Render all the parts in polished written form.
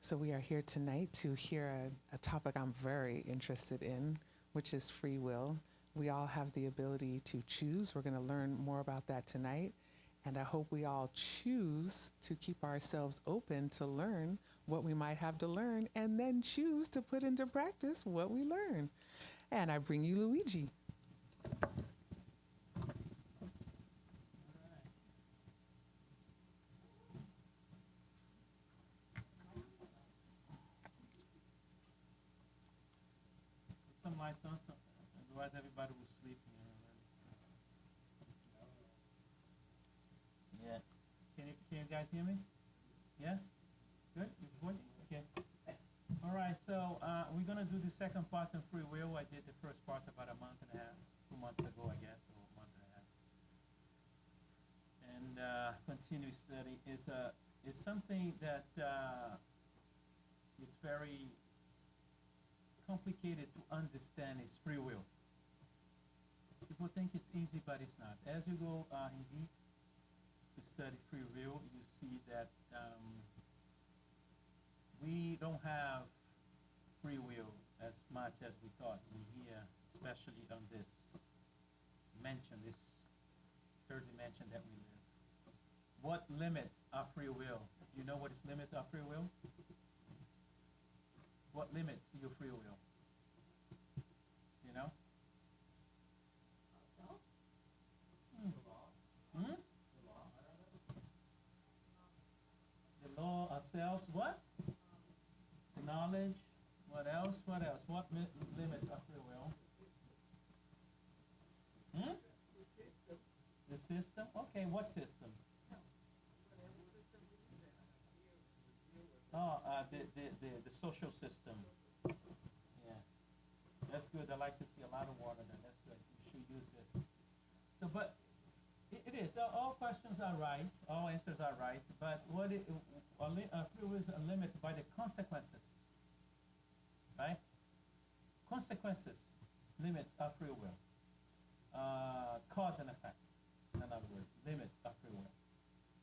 So we are here tonight to hear a topic I'm very interested in, which is free will. We all have the ability to choose. We're going to learn more about that tonight. And I hope we all choose to keep ourselves open to learn what we might have to learn and then choose to put into practice what we learn. And I bring you Luigi. Some lights on, something. Otherwise everybody was sleeping. Yeah. Can you guys hear me? Yeah? Good? It's working? Okay. All right, so we're going to do the second part on free will. I did the first part about a month and a half, 2 months ago, I guess, or a month and a half. And continuous study is something that it's very complicated to understand is free will. People think it's easy, but it's not. As you go in deep to study free will, you see that we don't have free will as much as we thought. We hear, especially on this dimension, this third dimension that we live. What limits our free will? You know what is limit our free will? What limits your free will? You know? The law of selves, what? The knowledge, what else? What else? What limits our free will? The system? Okay, what system? Oh, the social system. Yeah. That's good. I like to see a lot of water there. That's good. You should use this. So, but it is. All questions are right. All answers are right. But what free will is limited by the consequences. Right? Consequences limits our free will. Cause and effect. In other words, limits our free will.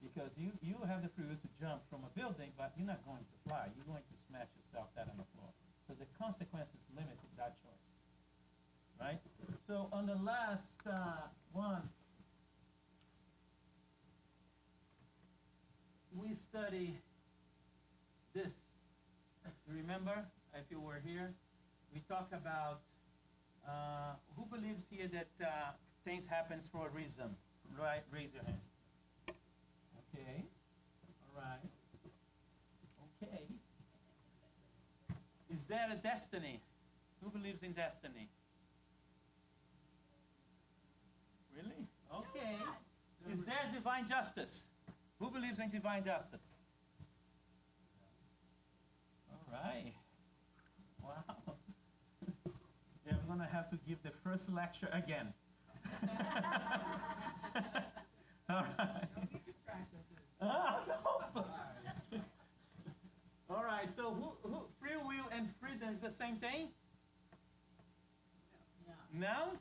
Because you have the free will to jump from a building, but you're not going to fly. You're going to smash yourself down on the floor. So the consequences limit that choice. Right? So on the last one, we study this. You remember, if you were here, we talk about who believes here that things happen for a reason? Right? Raise your hand. Okay. All right. Okay. Is there a destiny? Who believes in destiny? Really? Okay. Is there divine justice? Who believes in divine justice? All right. Wow. Yeah, I'm going to have to give the first lecture again. All right. All right, so who free will and freedom is the same thing? No. No?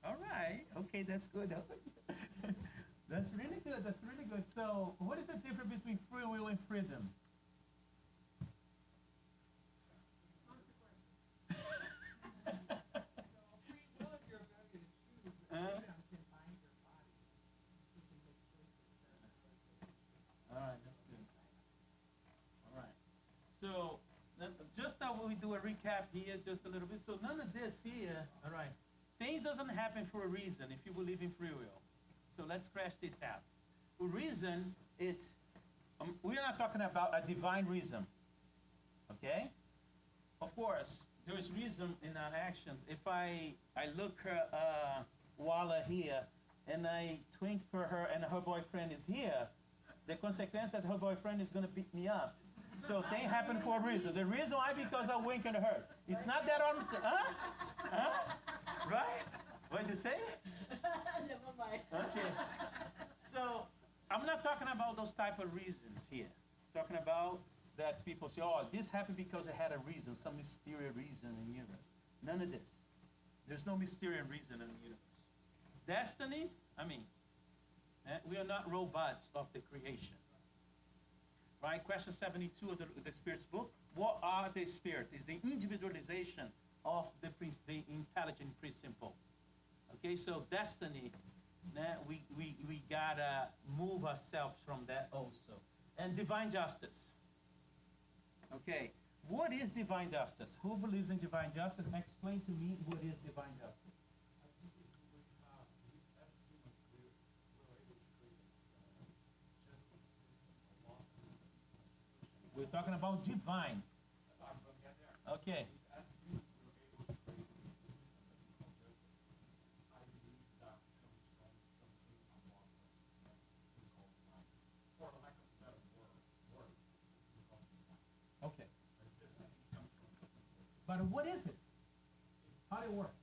All right. Okay, that's good. That's really good. That's really good. So what is the difference between free will and freedom? So just now we do a recap here just a little bit. So none of this here, all right, things doesn't happen for a reason if you believe in free will. So let's scratch this out. For reason, it's, we're not talking about a divine reason, okay? Of course, there is reason in our actions. If I look her, Walla here, and I twink for her and her boyfriend is here, the consequence that her boyfriend is going to beat me up. So things happen for a reason. The reason why, because I wink at her. It's not that I'm, right? What'd you say? Never mind. Okay. So I'm not talking about those type of reasons here. I'm talking about that people say, oh, this happened because it had a reason, some mysterious reason in the universe. None of this. There's no mysterious reason in the universe. Destiny, I mean, we are not robots of the creation. right? Question 72 of the Spirit's book. What are the spirits? It's the individualization of the intelligent principle. Okay, so destiny, we gotta move ourselves from that also. And divine justice. Okay, what is divine justice? Who believes in divine justice? Explain to me what is divine justice. We're talking about divine. Okay. Okay. But what is it? How do it work?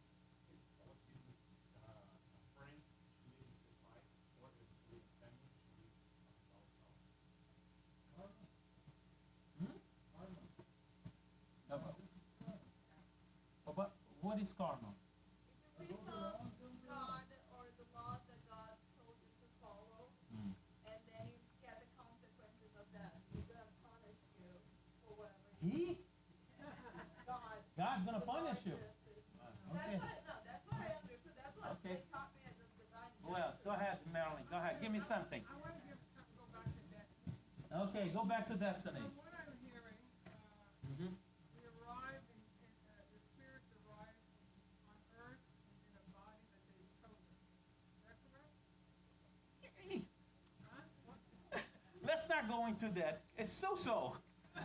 But what is karma? It's a result of God or the laws that God told you to follow, and then you get the consequences of that. He's gonna punish you for whatever. God. God's gonna punish you. Okay. That's what I understood. That's what they taught me as a divine. Well, go ahead, Marilyn. Go ahead. Give me something. I want to go back to destiny. Okay, go back to destiny. From what I'm hearing, we arrive the spirits arrive on earth in a body that they've chosen. Is that correct? Huh? Let's not go into that. It's so-so. I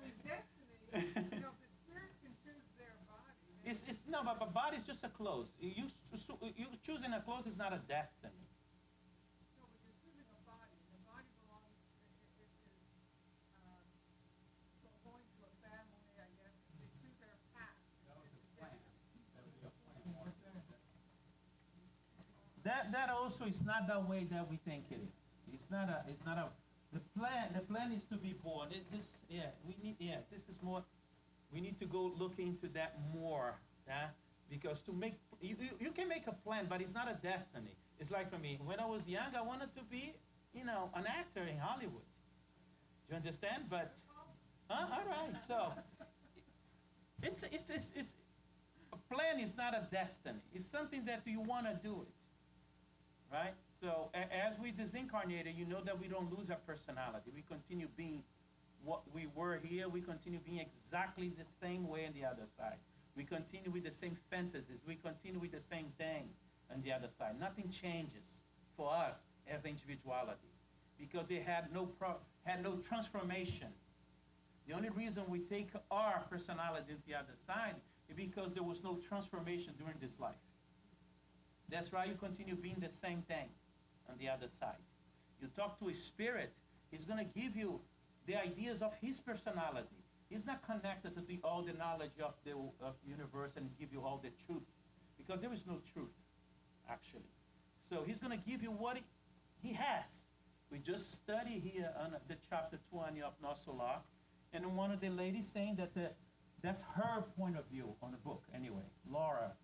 mean, destiny, if the spirits can choose their body. It's no, but body's just a clothes. You choosing a clothes is not a destiny. No, but you're choosing a body. The body belongs, going to a family, I guess. They choose their path. That also is not the way that we think it is. It's not a. The plan is to be born. This is more. We need to go look into that more. Because to make you can make a plan, but it's not a destiny. It's like for me, when I was young, I wanted to be, an actor in Hollywood. Do you understand? But all right. So it's a plan is not a destiny. It's something that you want to do it. Right? So as we disincarnated, you know that we don't lose our personality. We continue being what we were here. We continue being exactly the same way on the other side. We continue with the same fantasies. We continue with the same thing on the other side. Nothing changes for us as individuality because it had no transformation. The only reason we take our personality to the other side is because there was no transformation during this life. That's why you continue being the same thing on the other side. You talk to a spirit, he's going to give you the ideas of his personality. He's not connected to all the knowledge of the universe and give you all the truth, because there is no truth, actually. So he's going to give you what he has. We just study here on the chapter 20 of Nossa Casa, and one of the ladies saying that that's her point of view on the book, anyway, Laura,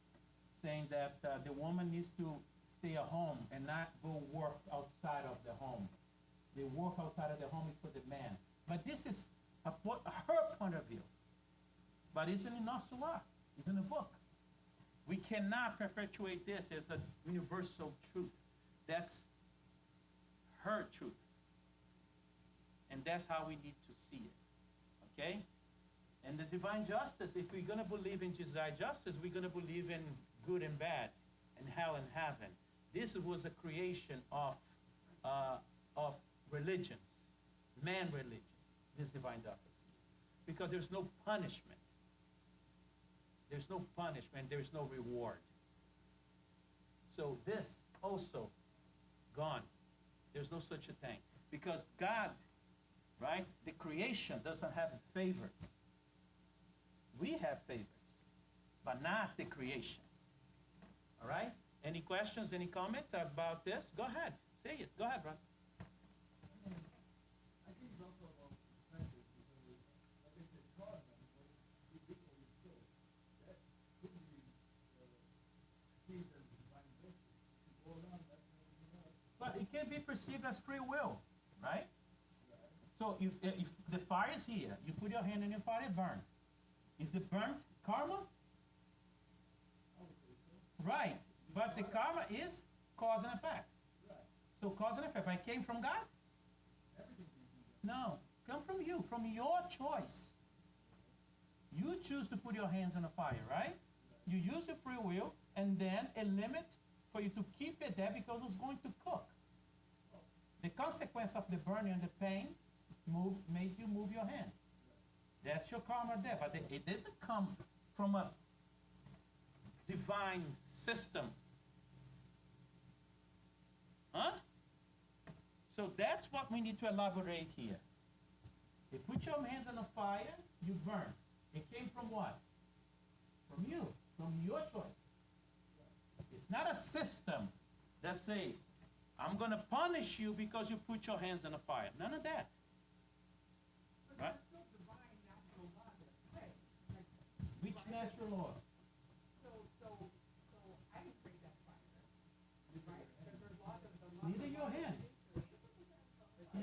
saying that the woman needs to stay at home and not go work outside of the home. The work outside of the home is for the man. But this is her point of view. But it's in Nossa Casa. It's in the book. We cannot perpetuate this as a universal truth. That's her truth. And that's how we need to see it. Okay? And the divine justice, if we're going to believe in divine justice, we're going to believe in good and bad, and hell and heaven. This was a creation of religions, man religion, this divine justice. Because there's no punishment. There's no punishment, there's no reward. So this also gone. There's no such a thing. Because God, right, the creation doesn't have favorites. We have favorites, but not the creation. All right? Any questions, any comments about this? Go ahead. Say it. Go ahead, brother. I think it's also about perspective because, like I said, karma, we did what we killed. That couldn't be seen as divine justice. If you go around, that's everything else. But it can be perceived as free will, right? So if the fire is here, you put your hand in the fire, it burns. Is the burnt karma? Right. But the karma is cause and effect. So cause and effect. I came from God? No. Come from you, from your choice. You choose to put your hands on the fire, right? You use your free will, and then a limit for you to keep it there because it's going to cook. The consequence of the burning and the pain made you move your hand. That's your karma there, but it doesn't come from a divine system. Huh? So that's what we need to elaborate here. You put your hands on the fire, you burn. It came from what? From you, from your choice. It's not a system that say, I'm going to punish you because you put your hands on the fire. None of that. Right? Which natural law? Neither your hand. Yeah.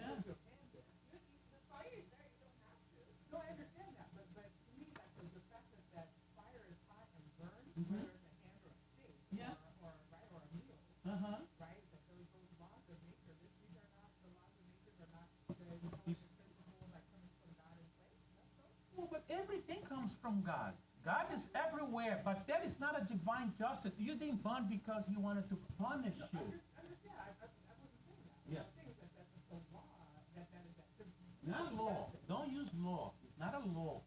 No, I understand that, but to me, like the fact that fire is hot and burns, Mhm. whether it's a hand or a stick, Yeah. or a meal, Uh-huh. right? That those laws of nature, these are not the laws of nature, are not the It's- principles that comes from God in place. That's so. Well, but everything comes from God. God is everywhere, but that is not a divine justice. You didn't burn because He wanted to punish you. Understand? I wasn't saying that. Yeah. What I'm saying is that that's the law that is that. Not law. Don't use law. It's not a law.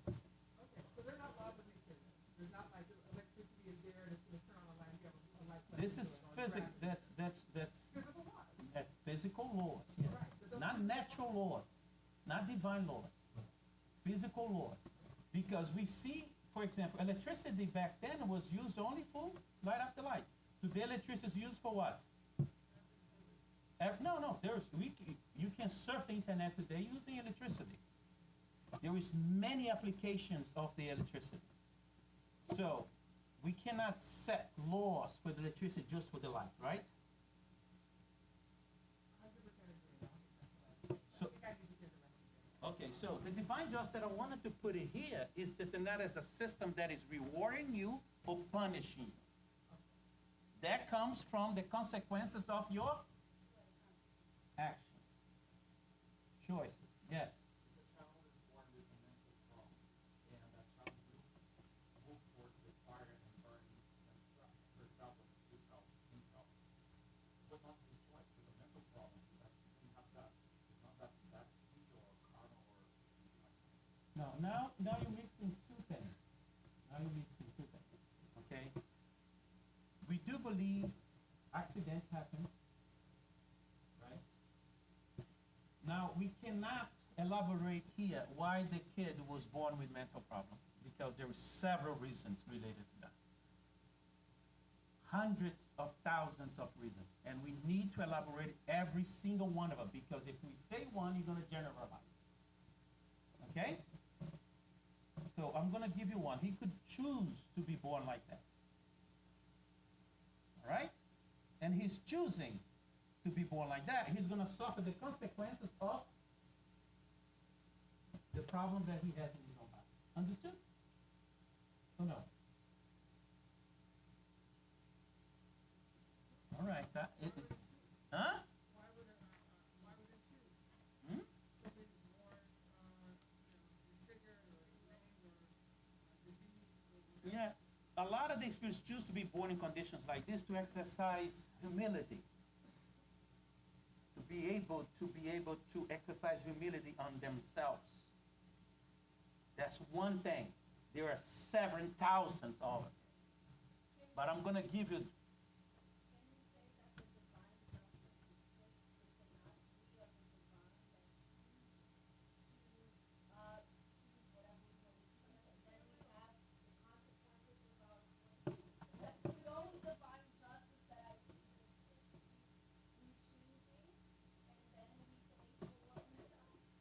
Okay, so they're not laws of nature. There's not like electricity is there and it's going to turn on a light. You have a light. This is physics. That's Physical laws. physical laws. Yes, not natural laws, not divine laws. Physical laws, because we see, for example, electricity back then was used only for light after light. Today, electricity is used for what? No. You can surf the internet today using electricity. There is many applications of the electricity. So we cannot set laws for the electricity just for the light, right? So, okay, so the divine justice that I wanted to put in here is that not as a system that is rewarding you or punishing you. That comes from the consequences of your actions, choices. Yes. The child is born with a mental problem, and that child will move towards the fire and burn himself. It was not his choice. It was a mental problem. That didn't have guts. It's not that destiny or karma or something like that. No, now you're mixing two things. Okay? We do believe accidents happen, right? Now, we cannot elaborate here why the kid was born with mental problem, because there are several reasons related to that. Hundreds of thousands of reasons, and we need to elaborate every single one of them, because if we say one, you're going to generalize. Okay? So I'm going to give you one. He could choose to be born like that. All right? And he's choosing to be born like that. He's going to suffer the consequences of the problem that he has in his own body. Understood? Or no? All right. Huh? Why would it choose? Hmm? If it's more, disfigured or lame or disease. Yeah. A lot of the spirits choose to be born in conditions like this to exercise humility. To be able to exercise humility on themselves. That's one thing. There are 7,000 of it. But I'm going to give you.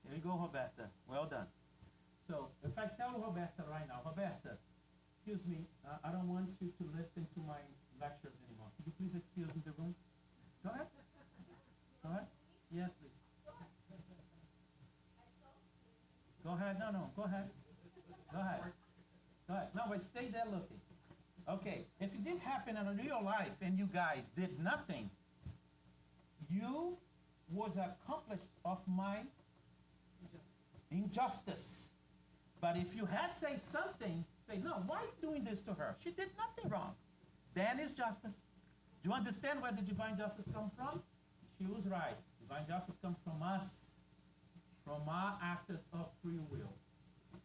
Here you go, Roberta. Well done. So, if I tell Roberta right now, Roberta, excuse me, I don't want you to listen to my lectures anymore. Could you please excuse me the room? Go ahead. Go ahead. Yes, please. looking. Okay, if it did happen in real life and you guys did nothing, you was accomplice of my injustice. But if you had say something, say, no, why are you doing this to her? She did nothing wrong. Then is justice. Do you understand where the divine justice comes from? She was right. Divine justice comes from us, from our act of free will,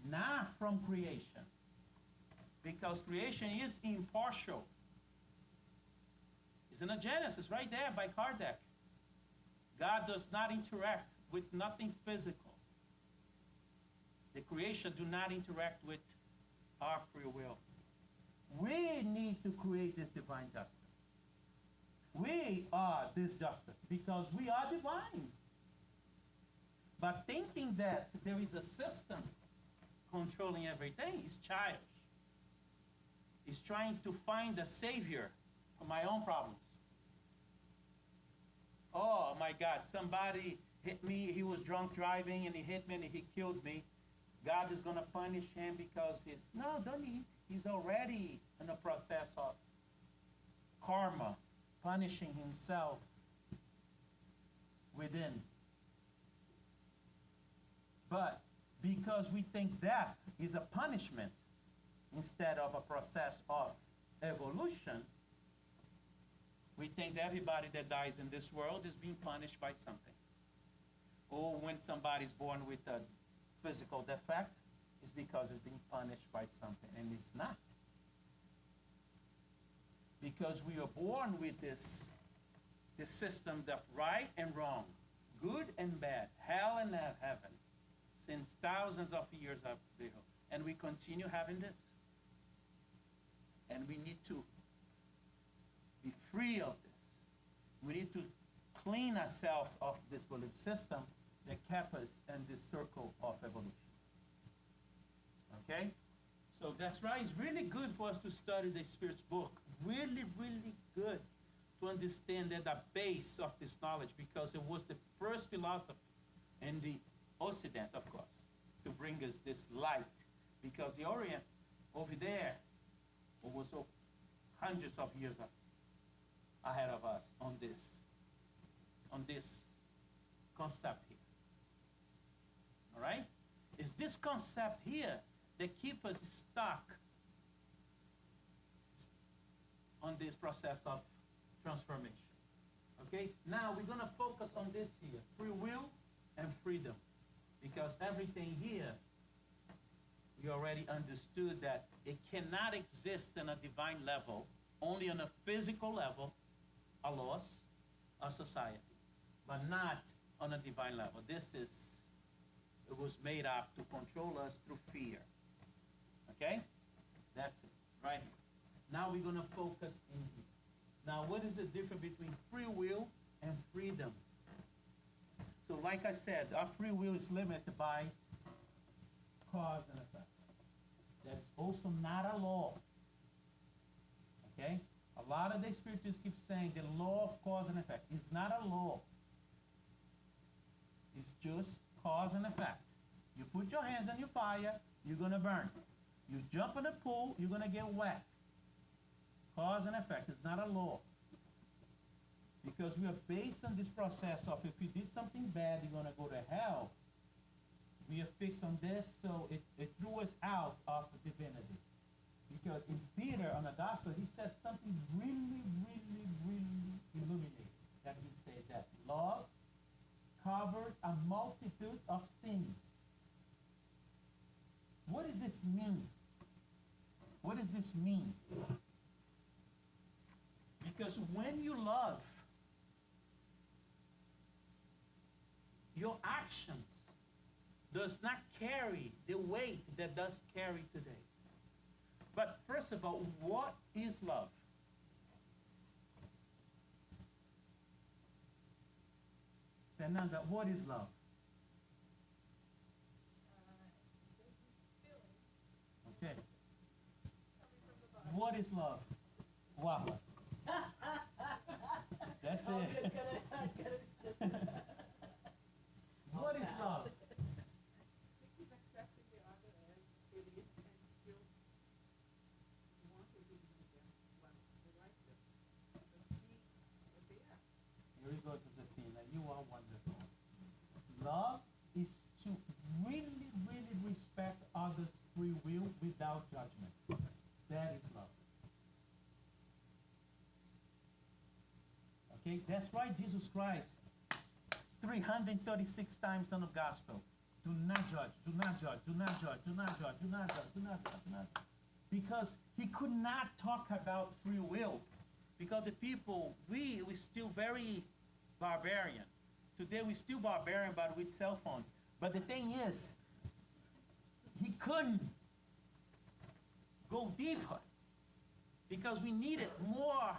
not from creation. Because creation is impartial. It's in the Genesis right there by Kardec. God does not interact with nothing physical. The creation do not interact with our free will. We need to create this divine justice. We are this justice because we are divine. But thinking that there is a system controlling everything is childish. It's trying to find a savior for my own problems. Oh my God, somebody hit me, he was drunk driving and he hit me and he killed me. God is going to punish him because no, don't he? He's already in a process of karma, punishing himself within. But because we think death is a punishment instead of a process of evolution, we think that everybody that dies in this world is being punished by something. Or when somebody's born with a physical defect, it's because it's being punished by something, and it's not. Because we are born with this system of right and wrong, good and bad, hell and heaven, since thousands of years ago, and we continue having this. And we need to be free of this. We need to clean ourselves of this belief system that kept us in this circle of evolution. Okay? So that's right. It's really good for us to study the Spirit's book. Really, really good to understand that the base of this knowledge, because it was the first philosophy in the Occident, of course, to bring us this light. Because the Orient over there was hundreds of years ahead of us on this concept here. All right? It's this concept here that keeps us stuck on this process of transformation. Okay? Now we're going to focus on this here, free will and freedom. Because everything here, we already understood that it cannot exist on a divine level, only on a physical level, a loss, a society, but not on a divine level. It was made up to control us through fear. Okay? That's it, right here. Now we're going to focus in here. Now, what is the difference between free will and freedom? So like I said, our free will is limited by cause and effect. That's also not a law. Okay? A lot of the spiritists keep saying the law of cause and effect is not a law. It's just cause and effect. You put your hands on your fire, you're going to burn. You jump in a pool, you're going to get wet. Cause and effect is not a law. Because we are based on this process of if you did something bad, you're going to go to hell. We are fixed on this, so it threw us out of divinity. Because in Peter, on the gospel, he said something really, really, really illuminating. That he said that love covers a multitude of sins. What does this mean? What does this mean? Because when you love, your actions does not carry the weight that does carry today. But first of all, what is love? Fernanda, what is love? Okay. What is love? Wow. That's it. What is love? Okay, that's why Jesus Christ, 336 times in the gospel, do not judge, do not judge, do not judge, do not judge, do not judge, do not judge, do not judge. Because he could not talk about free will. Because the people, we still very barbarian. Today we're still barbarian, but with cell phones. But the thing is, he couldn't go deeper because we needed more.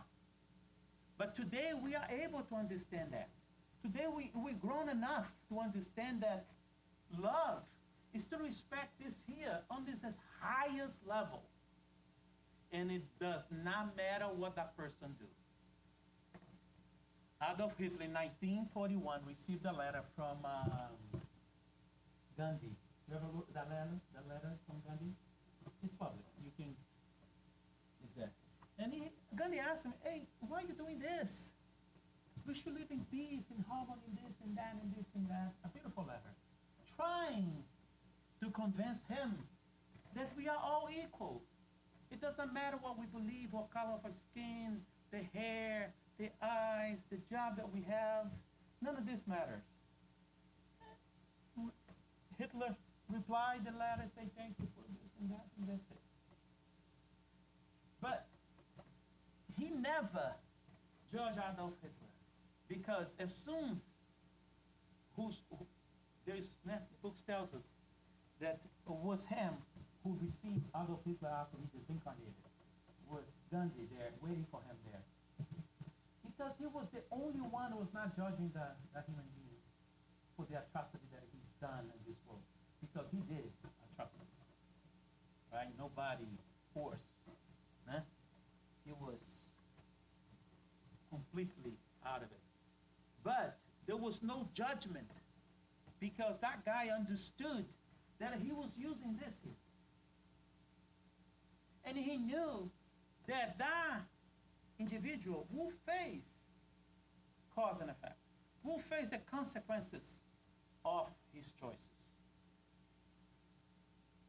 But today we are able to understand that. Today we've grown enough to understand that love is to respect this here on this highest level. And it does not matter what that person do. Adolf Hitler in 1941 received a letter from Gandhi. You ever wrote that letter from Gandhi? It's public. You can, it's there. And Gandhi asked him, hey, why are you doing this? We should live in peace, in harmony, this and that, and this and that. A beautiful letter. Trying to convince him that we are all equal. It doesn't matter what we believe, what color of our skin, the hair, the eyes, the job that we have. None of this matters. Hitler replied the letter, say thank you for this and that, and that's it. But he never judged Adolf Hitler, because as soon as the book tells us that it was him who received Adolf Hitler after he disincarnated, was Gandhi there, waiting for him there. Because he was the only one who was not judging the human being for the atrocity that he's done in this world. Because he did atrocities, right? Nobody forced. Huh? He was completely out of it. But there was no judgment, because that guy understood that he was using this here. And he knew that that individual will face cause and effect, will face the consequences of his choices.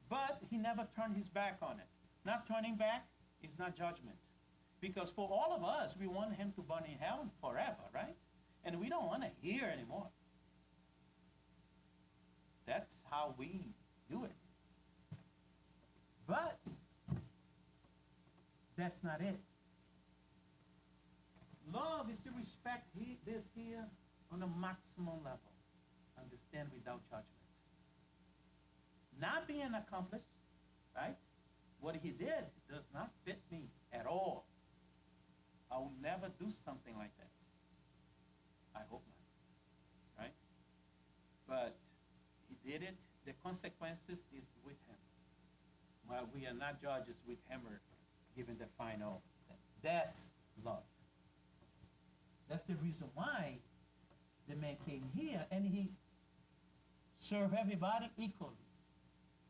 But he never turned his back on it. Not turning back is not judgment. Because for all of us, we want him to burn in hell forever, right? And we don't want to hear anymore. That's how we do it. But that's not it. Love is to respect this here on a maximum level. Understand without judgment. Not being an accomplice, right? What he did does not fit me at all. I will never do something like that. I hope not, right? But he did it. The consequences is with him. Well, we are not judges with hammer giving the final. That's love. That's the reason why the man came here and he served everybody equally.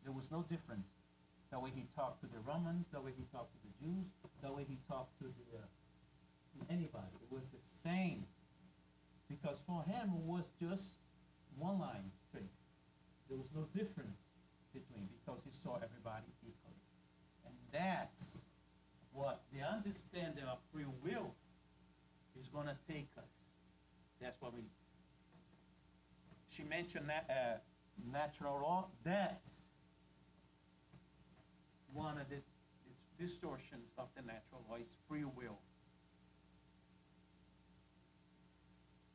There was no difference. The way he talked to the Romans, the way he talked to the Jews, the way he talked to anybody. It was the same. Because for him, it was just one line straight. There was no difference between, because he saw everybody equally. And that's what the understanding of free will is going to take us. That's what she mentioned natural law. That's one of the distortions of the natural law, is free will.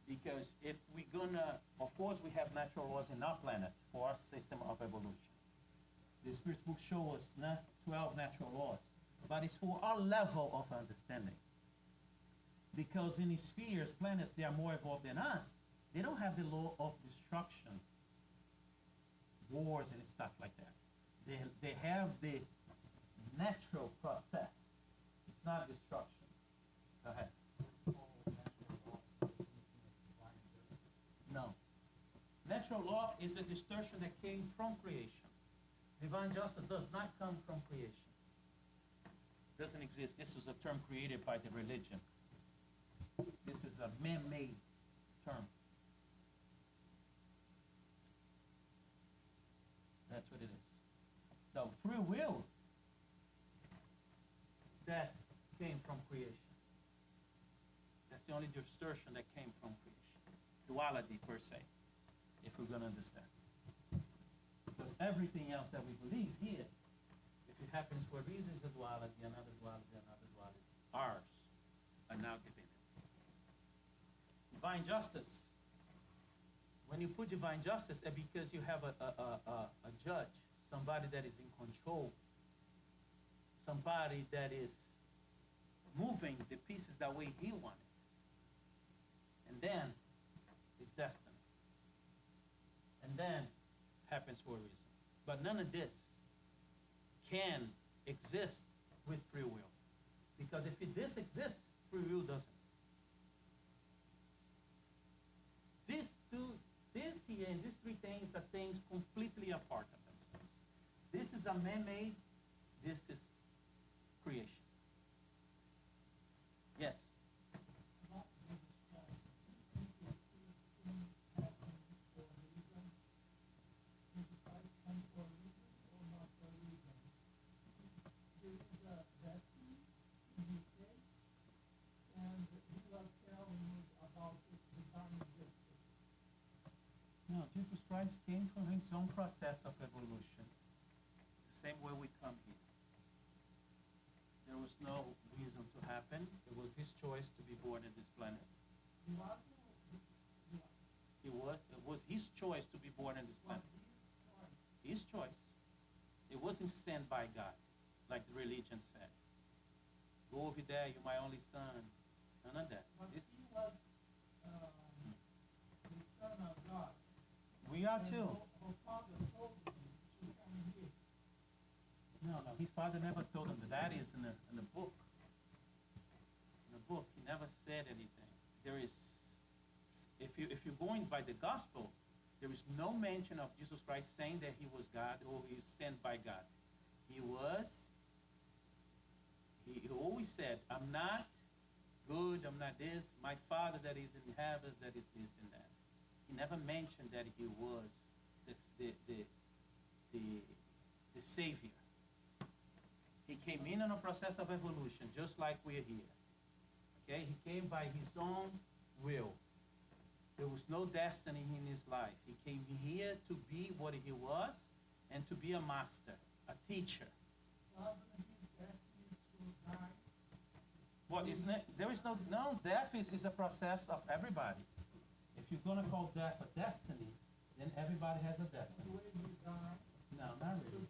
Because if we're gonna, of course we have natural laws in our planet for our system of evolution. The Spirit book shows us 12 natural laws, but it's for our level of understanding. Because in the spheres, planets, they are more evolved than us. They don't have the law of destruction, wars and stuff like that. They have the natural process. It's not destruction. Go ahead. No. Natural law is the distortion that came from creation. Divine justice does not come from creation. Doesn't exist. This is a term created by the religion. This is a man-made term. That's what it is. So free will, that came from creation. That's the only distortion that came from creation. Duality, per se, if we're going to understand. Because everything else that we believe here, if it happens for a reason, is a duality, another duality, another duality. Ours are now divinity. Divine justice. When you put divine justice, it's because you have a judge, somebody that is in control, somebody that is moving the pieces that way he wanted. And then it's destiny. And then happens for a reason. But none of this can exist with free will. Because if this exists, free will doesn't. This here and these three things are things completely apart of themselves. This is a man-made, this is creation. Yes? No, Jesus Christ came from his own process of evolution, the same way we come here. There was no reason to happen. It was his choice to be born in this planet. It was his choice to be born in this planet. His choice. It wasn't sent by God, like the religion said. Go over there, you're my only son. None of that. But he was the son of God. We are too. Her father told him to come here. No, his father never told him. That is in the book. In the book, he never said anything. There is, if you're going by the gospel, there is no mention of Jesus Christ saying that he was God or he was sent by God. He always said, I'm not good, I'm not this. My Father that is in heaven, that is this and that. He never mentioned that he was the Savior. He came in on a process of evolution, just like we're here. Okay? He came by his own will. There was no destiny in his life. He came here to be what he was and to be a master, a teacher. Well, isn't it? There is no death is a process of everybody. If you're going to call death a destiny, then everybody has a destiny. No, not really.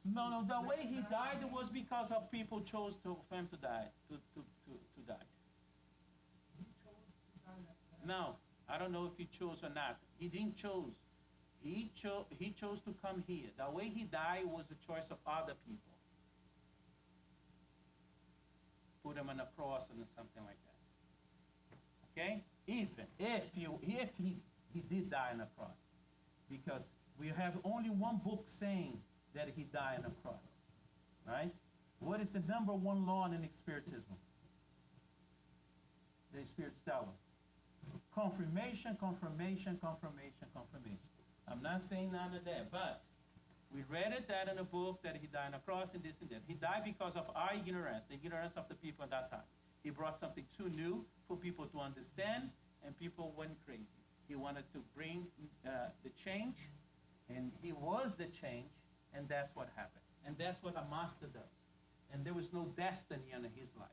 No, the way he died was because of people chose for him to die, to die. No, I don't know if he chose or not. He didn't choose. He chose to come here. The way he died was a choice of other people. Put him on a cross and something like that. Okay? Even if he did die on a cross. Because we have only one book saying that he died on a cross. Right? What is the number one law in Spiritism? The Spirits tell us. Confirmation, confirmation, confirmation, confirmation. I'm not saying none of that, but we read it that in a book that he died on a cross and this and that. He died because of our ignorance, the ignorance of the people at that time. He brought something too new for people to understand, and people went crazy. He wanted to bring the change, and he was the change, and that's what happened. And that's what a master does. And there was no destiny under his life.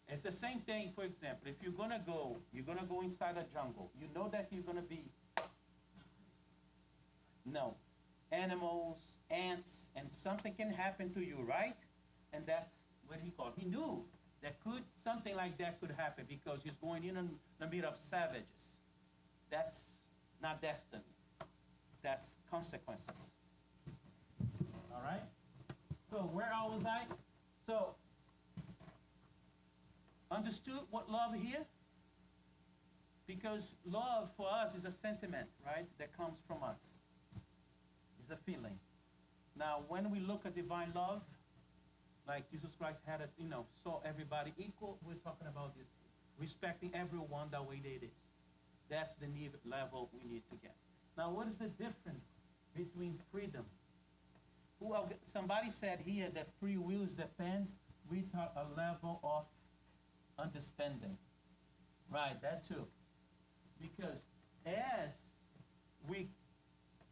It's the same thing, for example, if you're going to go inside a jungle. You know that you're going to be, animals, ants, and something can happen to you, right? And that's what he called. He knew that something like that could happen because he's going in the middle of savages. That's not destiny. That's consequences. All right? So where was I? So, understood what love here? Because love for us is a sentiment, right, that comes from us. It's a feeling. Now, when we look at divine love, like Jesus Christ had it, saw everybody equal, we're talking about this, respecting everyone the way they is. That's the level we need to get. Now, what is the difference between freedom? Somebody said here that free will depends with a level of understanding. Right, that too. Because as we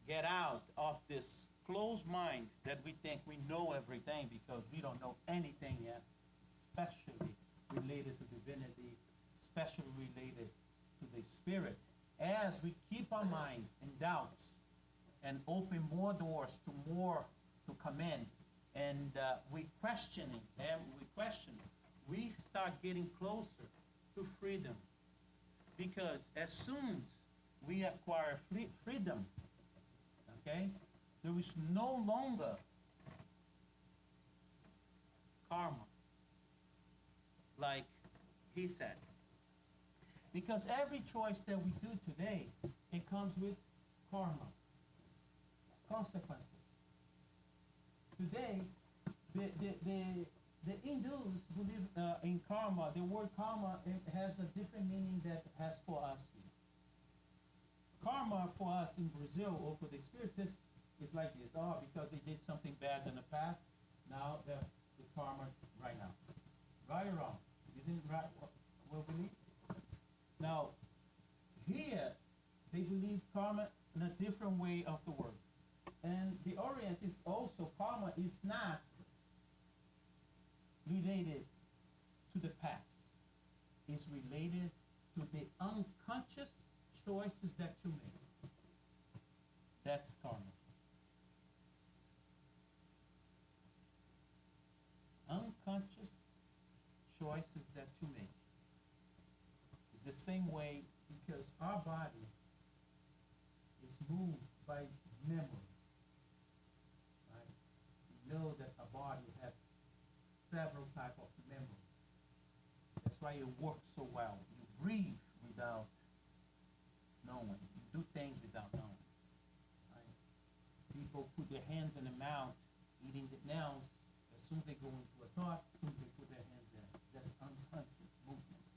get out of this closed mind that we think we know everything because we don't know anything yet, especially related to divinity, especially related to the spirit, as we keep our minds in doubts and open more doors to more to come in, and we questioning, we start getting closer to freedom. Because as soon as we acquire freedom, okay, there is no longer karma, like he said. Because every choice that we do today, it comes with karma, consequences. Today, the Hindus believe in karma. The word karma, it has a different meaning that it has for us here. Karma for us in Brazil or for the Spiritists is like this. Oh, because they did something bad in the past, now the karma right now. Right or wrong? Isn't right what we believe? Now, here, they believe karma in a different way of the word. And the Orient is also, karma is not related to the past. It's related to the unconscious choices that you make. That's karma. Unconscious choices that you make. It's the same way because our body is moved by memory. Right? We know that a body has several types of memories. That's why it works so well. You breathe without knowing. You do things without knowing. Right? People put their hands in the mouth, eating the nails. As soon as they go into a thought, as soon as they put their hands there. That's unconscious movements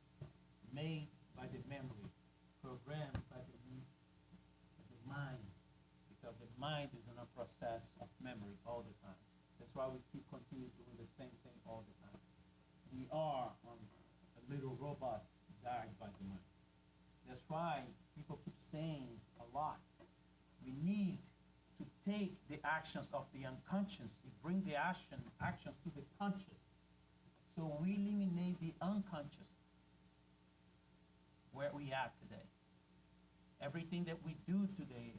made by the memory, programmed by the mind, because the mind is in a process of memory all the time. That's why we keep continuing doing the same thing all the time. We are on a little robots guided by the mind. That's why people keep saying a lot. We need to take the actions of the unconscious and bring the actions to the conscious. So we eliminate the unconscious where we are today. Everything that we do today,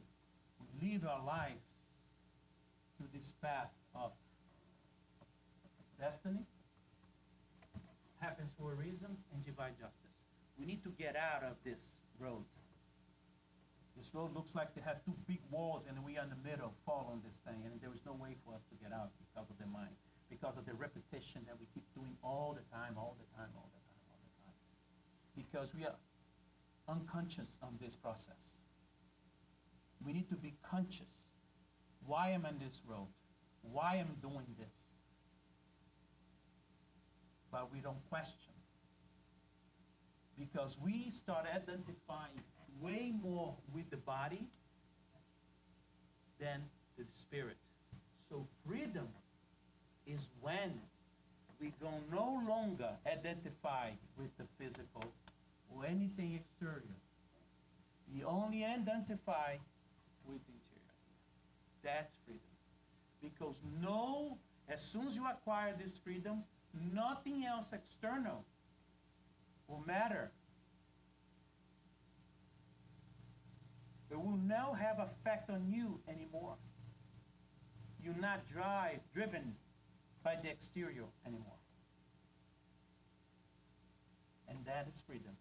we live our lives to this path of destiny, happens for a reason, and divine justice. We need to get out of this road. This road looks like they have two big walls and we are in the middle, fall on this thing, and there is no way for us to get out because of the mind, because of the repetition that we keep doing all the time, all the time, all the time, all the time. Because we are unconscious on this process. We need to be conscious. Why am I on this road? Why am I doing this? But we don't question. Because we start identifying way more with the body than the spirit. So freedom is when we go no longer identify with the physical or anything exterior. We only identify with the interior. That's freedom. Because as soon as you acquire this freedom, nothing else external will matter. It will not have effect on you anymore. You're not driven by the exterior anymore. And that is freedom.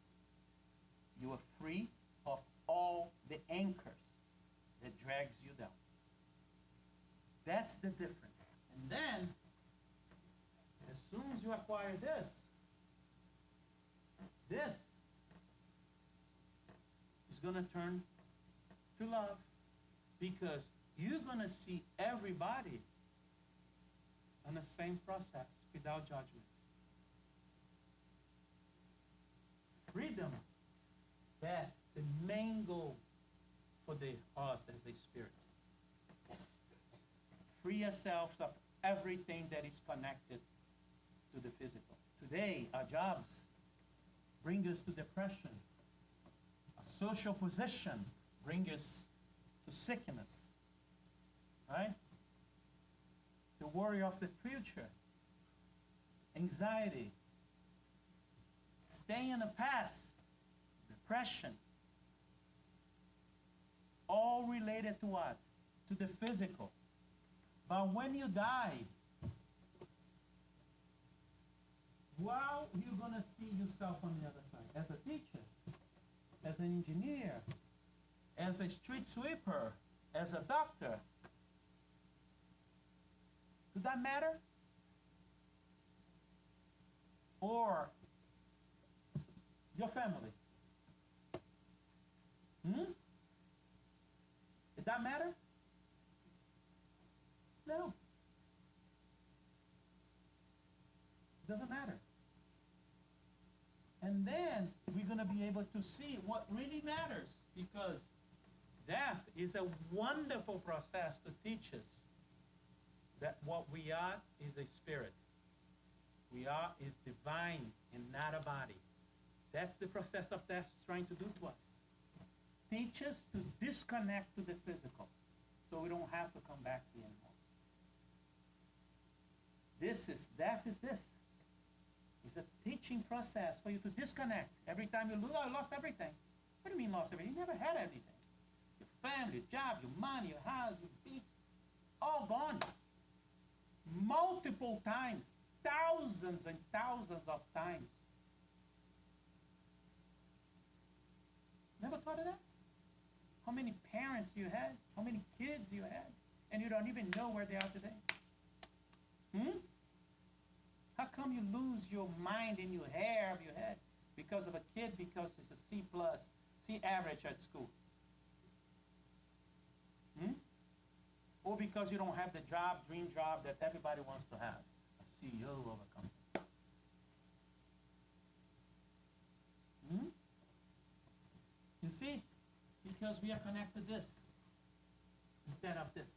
You are free of all the anchors that drags you down. That's the difference. And then, as soon as you acquire this is going to turn to love, because you're going to see everybody in the same process without judgment. Freedom, that's the main goal for us as a spirit. Free ourselves of everything that is connected to the physical. Today, our jobs bring us to depression. A social position bring us to sickness. Right? The worry of the future. Anxiety. Staying in the past. Depression. All related to what? To the physical. But when you die, how you're going to see yourself on the other side? As a teacher, as an engineer, as a street sweeper, as a doctor. Does that matter? Or your family? Did that matter? No. It doesn't matter. And then we're going to be able to see what really matters, because death is a wonderful process to teach us that what we are is a spirit. We are is divine and not a body. That's the process of death is trying to do to us. Teach us to disconnect to the physical so we don't have to come back here anymore. Death is this. It's a teaching process for you to disconnect. Every time you lose, I lost everything. What do you mean lost everything? You never had anything. Your family, your job, your money, your house, your beach, all gone. Multiple times, thousands and thousands of times. Never thought of that? How many parents you had, how many kids you had, and you don't even know where they are today? How come you lose your mind in your hair of your head because of a kid because it's a C+, C average at school? Or because you don't have the job, dream job that everybody wants to have, a CEO of a company? You see? Because we are connected to this instead of this.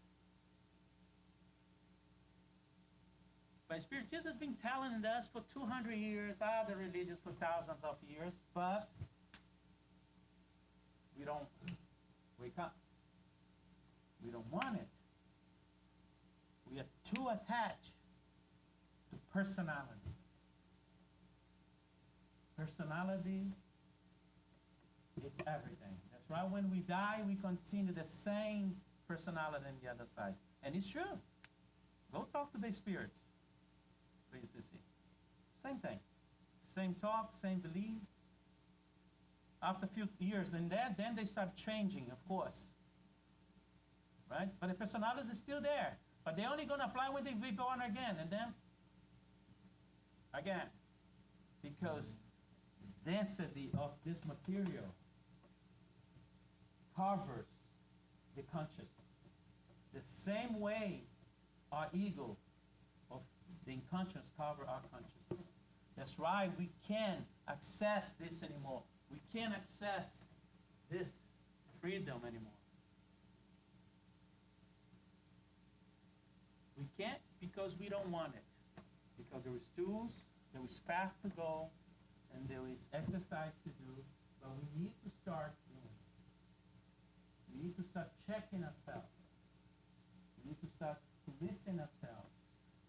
But Spiritism has been telling us for 200 years, other religions for thousands of years, but we don't wake up. We don't want it. We are too attached to personality. Personality, it's everything. That's why when we die, we continue the same personality on the other side. And it's true. Go talk to the spirits. Please see. Same thing. Same talk, same beliefs. After a few years, then they start changing, of course. Right? But the personality is still there. But they're only going to apply when they be born again. And then, again. Because the density of this material covers the conscious. The same way our ego of the unconscious cover our consciousness. That's why we can't access this anymore. We can't access this freedom anymore. We can't because we don't want it. Because there is tools, there is path to go, and there is exercise to do, but we need to start doing it. We need to start checking ourselves. We need to start policing ourselves.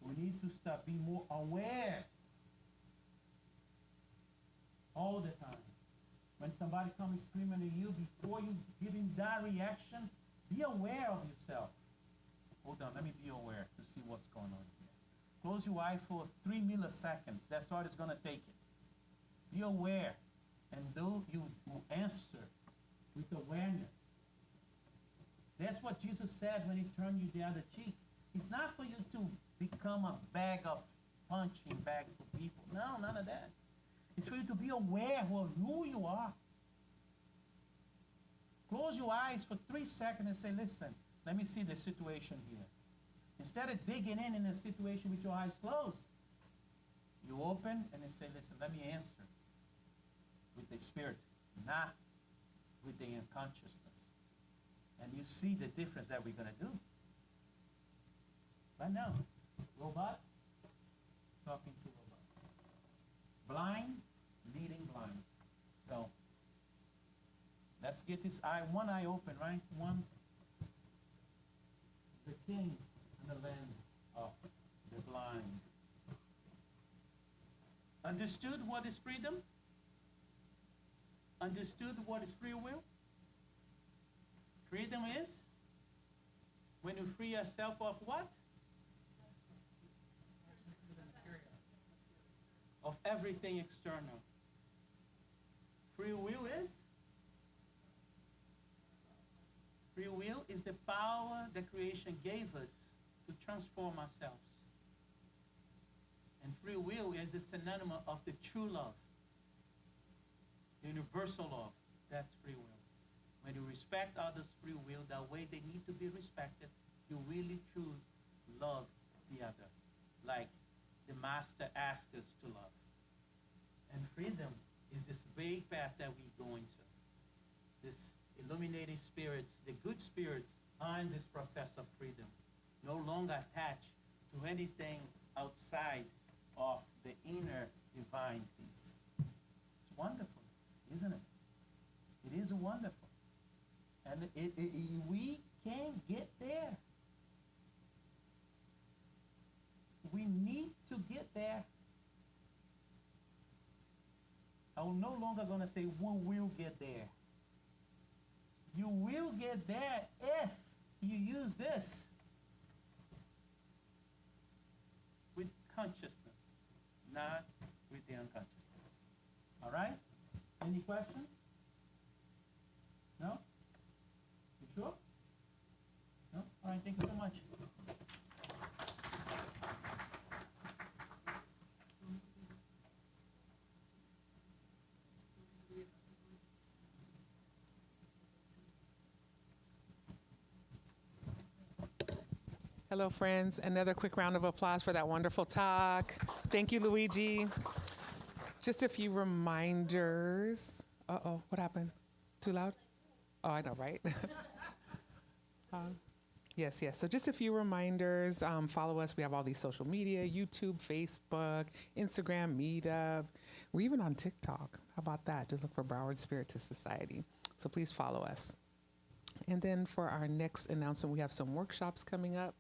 We need to start being more aware all the time. When somebody comes screaming at you, before you give him that reaction, be aware of yourself. Hold on, let me be aware to see what's going on here. Close your eye for 3 milliseconds. That's all it's going to take it. Be aware. And though you will answer with awareness. That's what Jesus said when he turned you the other cheek. It's not for you to become a bag of punching bag for people. No, none of that. It's for you to be aware of who you are. Close your eyes for 3 seconds and say, listen, let me see the situation here. Instead of digging in a situation with your eyes closed, you open and then say, listen, let me answer with the spirit, not with the unconsciousness. And you see the difference that we're going to do. Right now, robots talking to robots. Blind leading blinds. let's get this eye, one eye open, right? One, the king and the land of the blind. Understood what is freedom? Understood what is free will? Freedom is when you free yourself of what? Of everything external. Free will is? Free will is the power that creation gave us to transform ourselves. And free will is the synonym of the true love, the universal love. That's free will. When you respect others' free will the way they need to be respected, you really truly love the other, like the Master asked us to love. And freedom is this vague path that we go into. This illuminating spirits, the good spirits, are in this process of freedom, no longer attached to anything outside of the inner divine peace. It's wonderful, isn't it? It is wonderful. And we can get there. We need to get there. I'm no longer going to say we will get there. You will get there if you use this with consciousness, not with the unconsciousness. All right? Any questions? No? You sure? No? All right, thank you so much. Hello, friends. Another quick round of applause for that wonderful talk. Thank you, Luigi. Just a few reminders. Uh-oh, what happened? Too loud? Oh, I know, right? Yes. So just a few reminders. Follow us. We have all these social media, YouTube, Facebook, Instagram, Meetup. We're even on TikTok. How about that? Just look for Broward Spiritist Society. So please follow us. And then for our next announcement, we have some workshops coming up.